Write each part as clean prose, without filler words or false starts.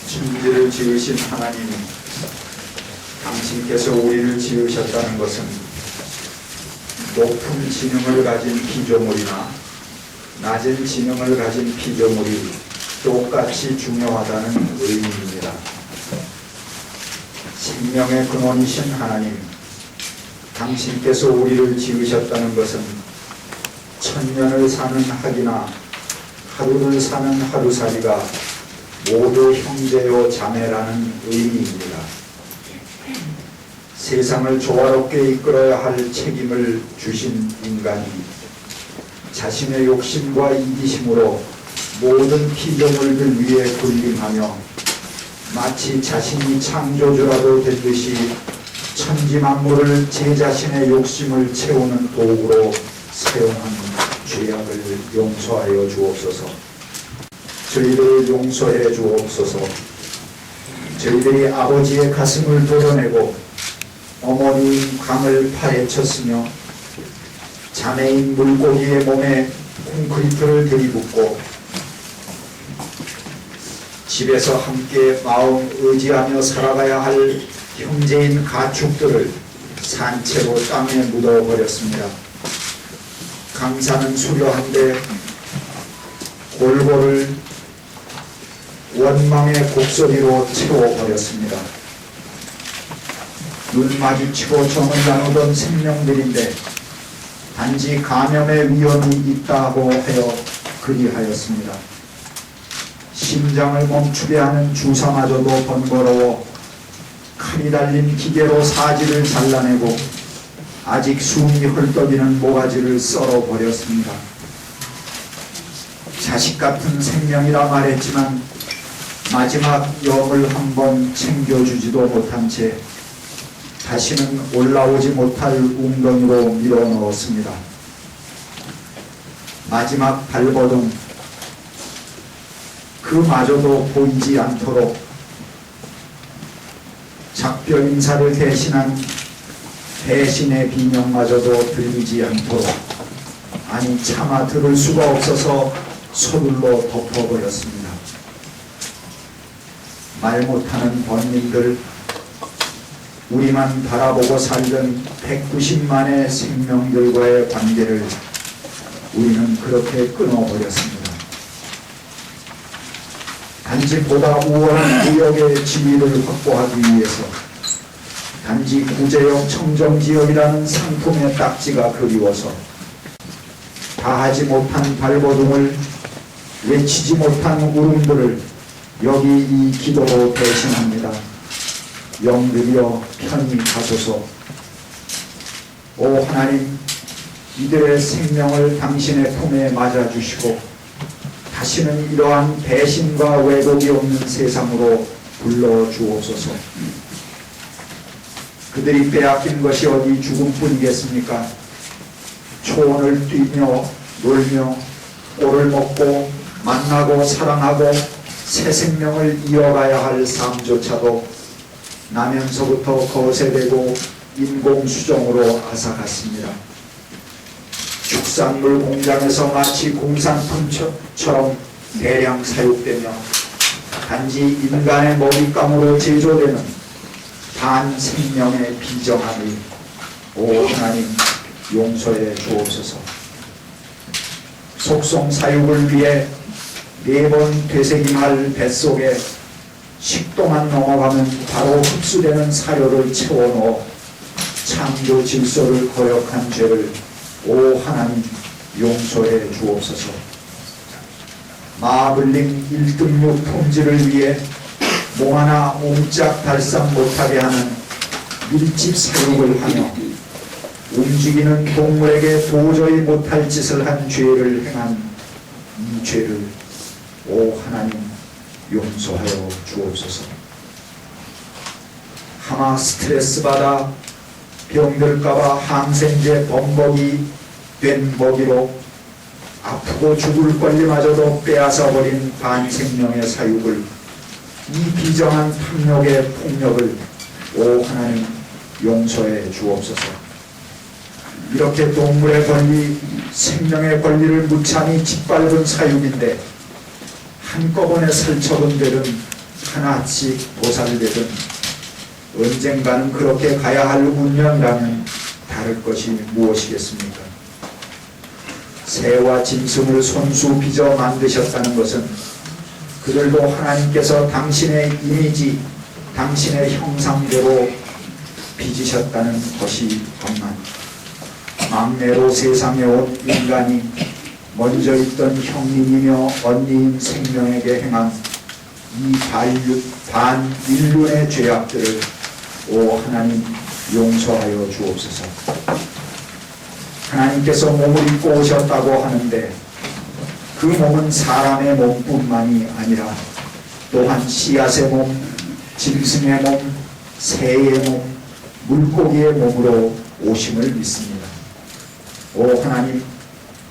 천지를 지으신 하나님, 당신께서 우리를 지으셨다는 것은 높은 지능을 가진 피조물이나 낮은 지능을 가진 피조물이 똑같이 중요하다는 의미입니다. 생명의 근원이신 하나님, 당신께서 우리를 지으셨다는 것은 천년을 사는 학이나 하루를 사는 하루살이가 모두 형제요 자매라는 의미입니다. 세상을 조화롭게 이끌어야 할 책임을 주신 인간이 자신의 욕심과 이기심으로 모든 피조물들 위에 군림하며 마치 자신이 창조주라도 된 듯이 천지만물을 제 자신의 욕심을 채우는 도구로 사용한 죄악을 용서하여 주옵소서. 저희들을 용서해 주옵소서. 저희들이 아버지의 가슴을 도려내고 어머니인 강을 파헤쳤으며 자매인 물고기의 몸에 콘크리트를 들이붓고 집에서 함께 마음 의지하며 살아가야 할 형제인 가축들을 산채로 땅에 묻어버렸습니다. 강산은 수려한데 골고를 원망의 곡소리로 채워버렸습니다. 눈 마주치고 정을 나누던 생명들인데 단지 감염의 위험이 있다고 하여 그리하였습니다. 심장을 멈추게 하는 주사마저도 번거로워 칼이 달린 기계로 사지를 잘라내고 아직 숨이 헐떡이는 모가지를 썰어버렸습니다. 자식 같은 생명이라 말했지만 마지막 염을 한번 챙겨주지도 못한 채 다시는 올라오지 못할 웅덩이로 밀어넣었습니다. 마지막 발버둥 그마저도 보이지 않도록 작별 인사를 대신한 배신의 비명마저도 들리지 않도록, 아니 차마 들을 수가 없어서 서둘러 덮어버렸습니다. 말 못하는 번민들, 우리만 바라보고 살던 190만의 생명들과의 관계를 우리는 그렇게 끊어버렸습니다. 단지 보다 우월한 구역의 지위를 확보하기 위해서 단지 구제역 청정지역이라는 상품의 딱지가 그리워서 다하지 못한 발버둥을, 외치지 못한 울음들을 여기 이 기도로 대신합니다. 영들이여 편히 가소서. 오 하나님, 이들의 생명을 당신의 품에 맞아주시고 다시는 이러한 배신과 왜곡이 없는 세상으로 불러주옵소서. 그들이 빼앗긴 것이 어디 죽음뿐이겠습니까? 초원을 뛰며 놀며 꼴을 먹고 만나고 사랑하고 새 생명을 이어가야 할 삶조차도 나면서부터 거세되고 인공수정으로 앗아갔습니다. 축산물 공장에서 마치 공산품처럼 대량 사육되며 단지 인간의 먹잇감으로 제조되는 반생명의 비정함이 오 하나님 용서해 주옵소서. 속성 사육을 위해 4번 되새김할 뱃속에 식도만 넘어가면 바로 흡수되는 사료를 채워넣어 창조 질서를 거역한 죄를 오 하나님 용서해 주옵소서. 마블링 1등육 품질을 위해 몸 하나 옴짝달싹 못하게 하는 밀집 사육을 하며 움직이는 동물에게 도저히 못할 짓을 한 죄를 행한 이 죄를 오 하나님 용서하여 주옵소서. 하마 스트레스 받아 병들까봐 항생제 범벅이 된 먹이로 아프고 죽을 권리마저도 빼앗아버린 반생명의 사육을, 이 비정한 탐욕의 폭력을 오 하나님 용서해 주옵소서. 이렇게 동물의 권리, 생명의 권리를 무참히 짓밟은 사육인데 한꺼번에 살처분되는 하나씩 도살되든 언젠가는 그렇게 가야 할 운명이라면 다를 것이 무엇이겠습니까? 새와 짐승을 손수 빚어 만드셨다는 것은 그들도 하나님께서 당신의 이미지, 당신의 형상대로 빚으셨다는 것이건만 막내로 세상에 온 인간이 먼저 있던 형님이며 언니인 생명에게 행한 이 반인륜의 죄악들을 오 하나님 용서하여 주옵소서. 하나님께서 몸을 입고 오셨다고 하는데 그 몸은 사람의 몸뿐만이 아니라 또한 씨앗의 몸, 짐승의 몸, 새의 몸, 물고기의 몸으로 오심을 믿습니다. 오 하나님,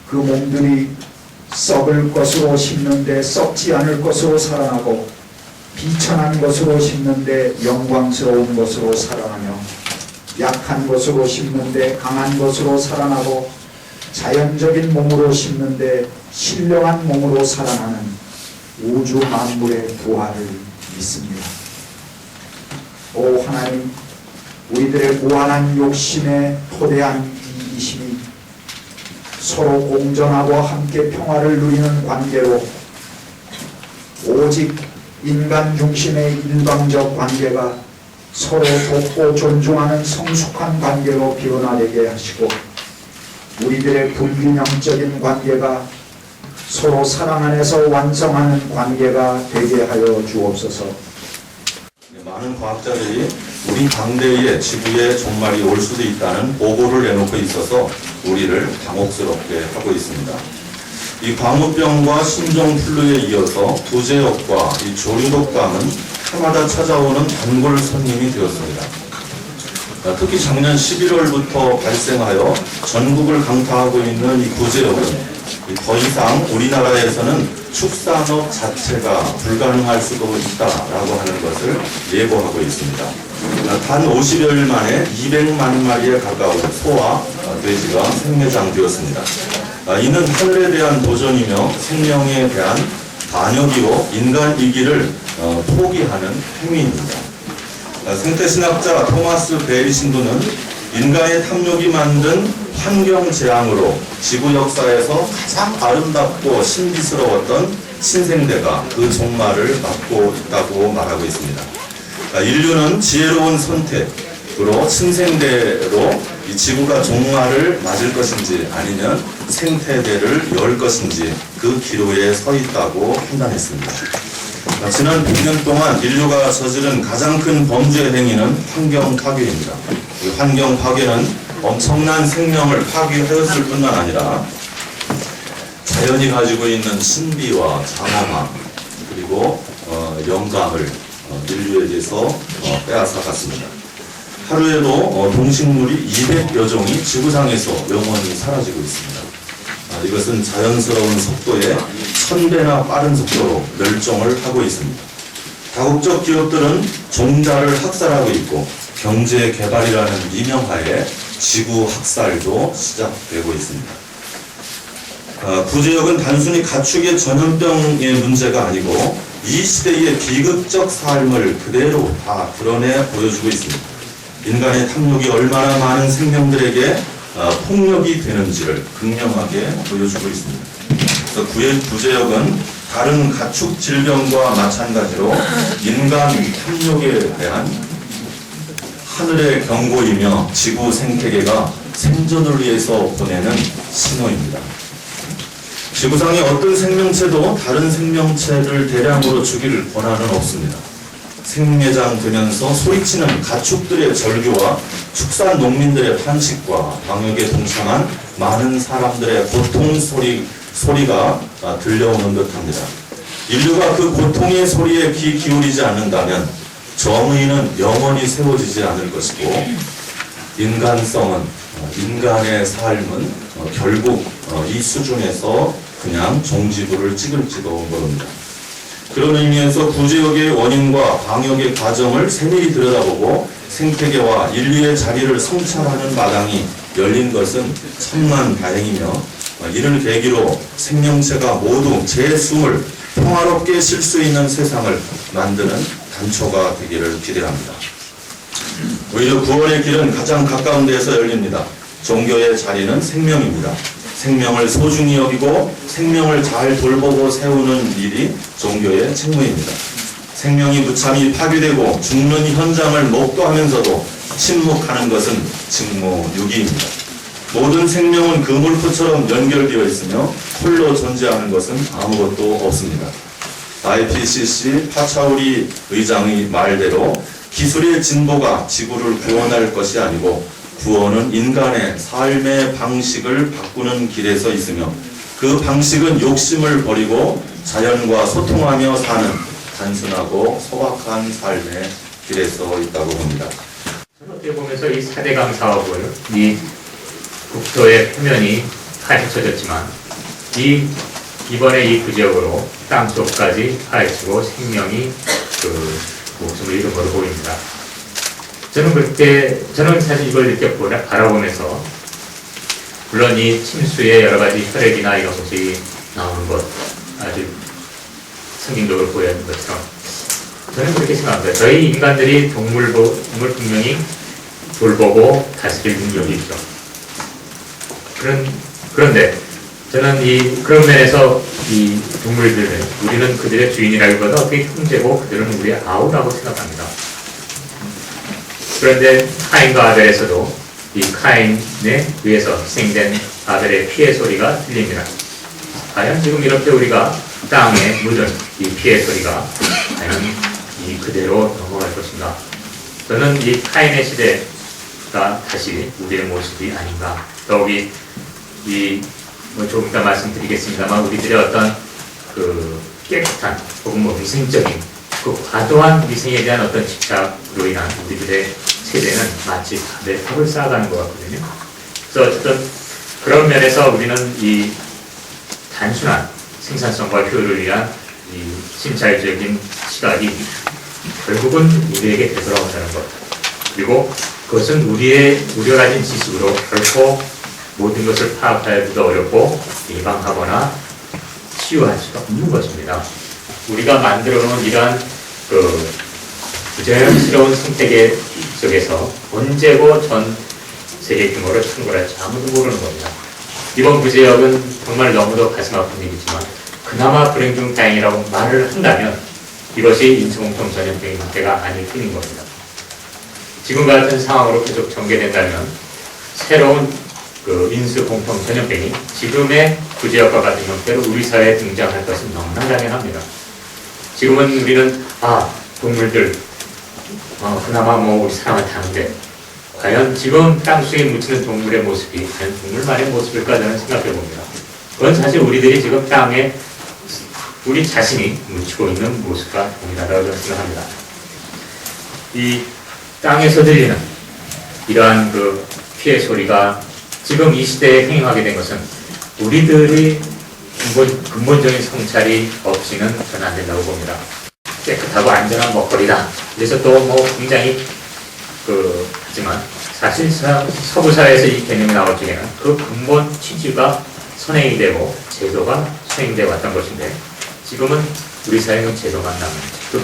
그 몸들이 썩을 것으로 심는데 썩지 않을 것으로 살아나고 비천한 것으로 심는데 영광스러운 것으로 살아나며 약한 것으로 심는데 강한 것으로 살아나고 자연적인 몸으로 심는데 신령한 몸으로 살아나는 우주 만물의 부활을 믿습니다. 오 하나님, 우리들의 무한한 욕심에 토대한 이기심이 서로 공존하고 함께 평화를 누리는 관계로 오직 인간 중심의 일방적 관계가 서로 돕고 존중하는 성숙한 관계로 변화되게 하시고 우리들의 불균형적인 관계가 서로 사랑 안에서 완성하는 관계가 되게 하여 주옵소서. 많은 과학자들이 우리 당대의 지구의 종말이 올 수도 있다는 보고를 내놓고 있어서 우리를 당혹스럽게 하고 있습니다. 이 광우병과 신종플루에 이어서 부재역과 이 조류독감은 해마다 찾아오는 단골 손님이 되었습니다. 특히 작년 11월부터 발생하여 전국을 강타하고 있는 이 부재역은 더 이상 우리나라에서는 축산업 자체가 불가능할 수도 있다라고 하는 것을 예고하고 있습니다. 단 50여일 만에 200만 마리에 가까운 소와 돼지가 생매장되었습니다. 이는 하늘에 대한 도전이며 생명에 대한 반역이로 인간 이기를 포기하는 행위입니다. 생태신학자 토마스 베리 신부는 인간의 탐욕이 만든 환경재앙으로 지구 역사에서 가장 아름답고 신비스러웠던 신생대가 그 종말을 맞고 있다고 말하고 있습니다. 인류는 지혜로운 선택으로 신생대로 이 지구가 종말을 맞을 것인지 아니면 생태대를 열 것인지 그 기로에 서 있다고 판단했습니다. 지난 100년 동안 인류가 저지른 가장 큰 범죄 행위는 환경 파괴입니다. 이 환경 파괴는 엄청난 생명을 파괴하였을 뿐만 아니라 자연이 가지고 있는 신비와 장엄함 그리고 영감을 인류에게서 빼앗아갔습니다. 하루에도 동식물이 200여 종이 지구상에서 영원히 사라지고 있습니다. 이것은 자연스러운 속도의 1000배나 빠른 속도로 멸종을 하고 있습니다. 다국적 기업들은 종자를 학살하고 있고 경제 개발이라는 미명하에 지구 학살도 시작되고 있습니다. 부재역은 단순히 가축의 전염병의 문제가 아니고 이 시대의 비극적 삶을 그대로 다 드러내 보여주고 있습니다. 인간의 탐욕이 얼마나 많은 생명들에게 폭력이 되는지를 극명하게 보여주고 있습니다. 그래서 부재역은 다른 가축 질병과 마찬가지로 인간 탐욕에 대한 하늘의 경고이며 지구 생태계가 생존을 위해서 보내는 신호입니다. 지구상의 어떤 생명체도 다른 생명체를 대량으로 죽이를 권한은 없습니다. 생매장 되면서 소리치는 가축들의 절규와 축산 농민들의 탄식과 방역에 동참한 많은 사람들의 고통 소리가 들려오는 듯합니다. 인류가 그 고통의 소리에 귀 기울이지 않는다면 정의는 영원히 세워지지 않을 것이고 인간성은 인간의 삶은 결국 이 수준에서 그냥 종지부를 찍을지도 모릅니다. 그런 의미에서 부재역의 원인과 방역의 과정을 세밀히 들여다보고 생태계와 인류의 자리를 성찰하는 마당이 열린 것은 천만다행이며 이를 계기로 생명체가 모두 제 숨을 평화롭게 쉴 수 있는 세상을 만드는 단초가 되기를 기대합니다. 오히려 구원의 길은 가장 가까운 데에서 열립니다. 종교의 자리는 생명입니다. 생명을 소중히 여기고 생명을 잘 돌보고 세우는 일이 종교의 책무입니다. 생명이 무참히 파괴되고 죽는 현장을 목도하면서도 침묵하는 것은 직무유기입니다. 모든 생명은 그 물포처럼 연결되어 있으며 홀로 존재하는 것은 아무것도 없습니다. IPCC 파차우리 의장의 말대로 기술의 진보가 지구를 구원할 것이 아니고 구원은 인간의 삶의 방식을 바꾸는 길에서 있으며 그 방식은 욕심을 버리고 자연과 소통하며 사는 단순하고 소박한 삶의 길에서 있다고 봅니다. 저는 어떻게 보면서 이 4대강 사업을 이 국토의 표면이 파헤쳐졌지만 이번에 이 구지역으로 땅속까지 파헤치고 생명이 그 목숨을 잃은 것으로 보입니다. 저는 사실 이걸 이렇게 바라보면서 물론 이 침수의 여러 가지 혈액이나 이런 것이 나오는 것 아주 성경적으로 보여지는 것처럼 저는 그렇게 생각합니다. 저희 인간들이 동물 분명히 돌보고 다스릴 능력이 있죠. 그런데 저는 그런 면에서 이 동물들은 우리는 그들의 주인이라기보다 어떻게 형제고 그들은 우리의 아우라고 생각합니다. 그런데 카인과 아벨에서도 이 카인에 의해서 희생된 아벨의 피해 소리가 들립니다. 과연 지금 이렇게 우리가 땅에 묻은 이 피해 소리가 과연 그대로 넘어갈 것인가? 저는 이 카인의 시대가 다시 우리의 모습이 아닌가. 더욱이 조금 이따 말씀드리겠습니다만 우리들의 어떤 그 깨끗한 혹은 위생적인 그 과도한 위생에 대한 어떤 집착으로 인한 우리들의 세대는 마치 밥에 탑을 쌓아가는 것 같거든요. 그래서 어쨌든 그런 면에서 우리는 이 단순한 생산성과 효율을 위한 이 신자유적인 시각이 결국은 우리에게 되돌아온다는 것. 그리고 그것은 우리가 가진 지식으로 결코 모든 것을 파악하기도 어렵고 예방하거나 치유할 수가 없는 것입니다. 우리가 만들어 놓은 이러한 그 부자연스러운 생태계 속에서 언제고 전 세계 규모로 창궐할지 아무도 모르는 겁니다. 이번 구제역은 정말 너무도 가슴 아픈 일이지만 그나마 불행 중 다행이라고 말을 한다면 이것이 인수공통 전염병의 문제가 아닐 뿐인 겁니다. 지금 같은 상황으로 계속 전개된다면 새로운 그 인수공통 전염병이 지금의 구제역과 같은 형태로 우리 사회에 등장할 것은 너무나 당연합니다. 지금은 우리는 동물들 그나마 우리 사람한테 하는데 과연 지금 땅속에 묻히는 동물의 모습이 과연 동물만의 모습일까 저는 생각해 봅니다. 그건 사실 우리들이 지금 땅에 우리 자신이 묻히고 있는 모습과 동일하다고 저는 생각합니다. 이 땅에서 들리는 이러한 그 피해 소리가 지금 이 시대에 행행하게 된 것은 우리들이 근본적인 성찰이 없이는 저는 안 된다고 봅니다. 깨끗하고 안전한 먹거리다. 그래서 또 굉장히 하지만 사실 서구 사회에서 이 개념이 나올 적에는 그 근본 취지가 선행이 되고 제도가 수행되어 왔던 것인데 지금은 우리 사회는 제도만 남은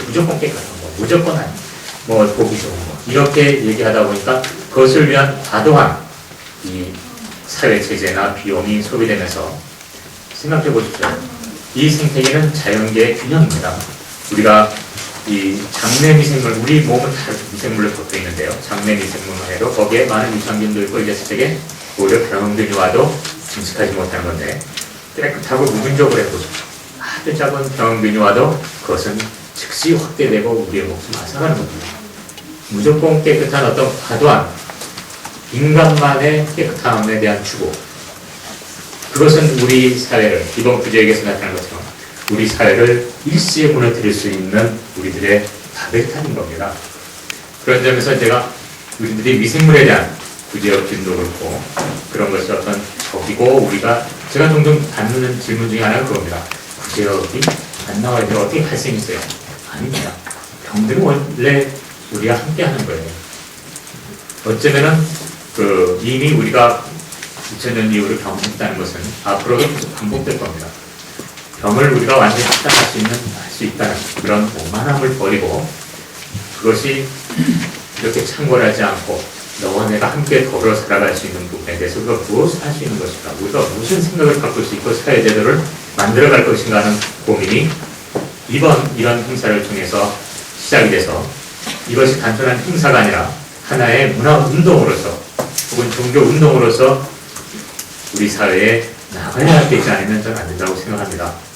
무조건 깨끗한 거, 무조건 보기 좋은 거 이렇게 얘기하다 보니까 그것을 위한 과도한 이 사회 체제나 비용이 소비되면서 생각해 보십시오. 이 생태계는 자연계의 균형입니다. 우리가 이 장내 미생물, 우리 몸은 다 미생물로 덮여 있는데요. 장내 미생물만 해도 거기에 많은 유산균도 있고 이랬을 적에 오히려 병균이 와도 침식하지 못하는 건데 깨끗하고 무균적으로 해보십시오. 아주 작은 병균이 와도 그것은 즉시 확대되고 우리의 목숨을 앗아가는 겁니다. 무조건 깨끗한 어떤 과도한 인간만의 깨끗함에 대한 추구, 그것은 우리 사회를 이번 구제역에서 나타난 것처럼 우리 사회를 일시에 무너뜨릴 수 있는 우리들의 바벨탑인 겁니다. 그런 점에서 제가 우리들이 미생물에 대한 구제역 진도 그렇고 그런 것이 어떤 적이고 제가 종종 받는 질문 중에 하나가 그겁니다. 구제역이 안 나와야 돼요. 어떻게 발생했어요? 아닙니다. 병들은 원래 우리가 함께 하는 거예요. 어쩌면은 이미 우리가 2000년 이후로 경험했다는 것은 앞으로도 계속 반복될 겁니다. 병을 우리가 완전히 확장할 수 있다는 그런 오만함을 버리고 그것이 이렇게 창궐하지 않고 너와 내가 함께 더불어 살아갈 수 있는 부분에 대해서 우리가 무엇을 할 수 있는 것인가, 우리가 무슨 생각을 바꿀 수 있고 사회제도를 만들어갈 것인가 하는 고민이 이번 이런 행사를 통해서 시작이 돼서 이것이 단순한 행사가 아니라 하나의 문화운동으로서 혹은 종교운동으로서 우리 사회에 나가야 되지 않으면 저는 안 된다고 생각합니다.